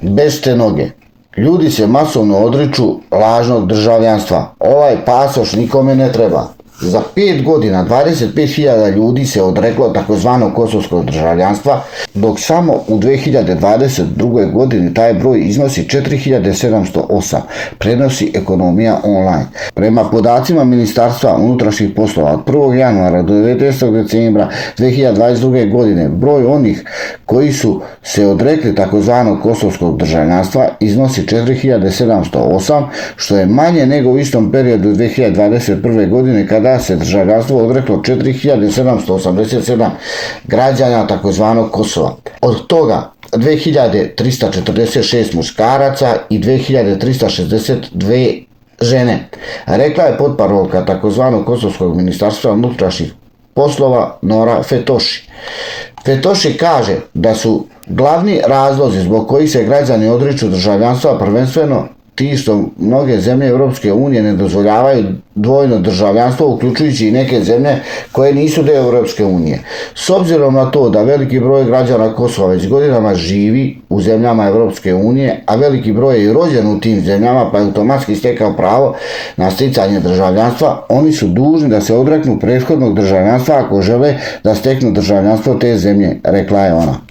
bez te noge. Ljudi se masovno odriču lažnog državljanstva. Ovaj pasoš nikome ne treba. Za 5 godina 25.000 ljudi se odreklo takozvanog kosovskog državljanstva, dok samo u 2022. godini taj broj iznosi 4.708, prenosi Ekonomija online. Prema podacima Ministarstva unutrašnjih poslova od 1. januara do 19. decembra 2022. godine broj onih koji su se odrekli takozvanog kosovskog državljanstva iznosi 4.708, što je manje nego u istom periodu 2021. godine kada se državljanstvo odreklo 4.787 građana takozvanog Kosova. Od toga 2.346 muškaraca i 2.362 žene, rekla je potparolka takozvanog kosovskog ministarstva unutrašnjih poslova Nora Fetoši. Fetoši kaže da su glavni razlozi zbog kojih se građani odriču državljanstva prvenstveno ti što mnoge zemlje Europske unije ne dozvoljavaju dvojno državljanstvo, uključujući i neke zemlje koje nisu deo Europske unije. S obzirom na to da veliki broj građana Kosova već godinama živi u zemljama Europske unije, a veliki broj je i rođen u tim zemljama pa je automatski stekao pravo na sticanje državljanstva, oni su dužni da se odreknu prethodnog državljanstva ako žele da steknu državljanstvo te zemlje, rekla je ona.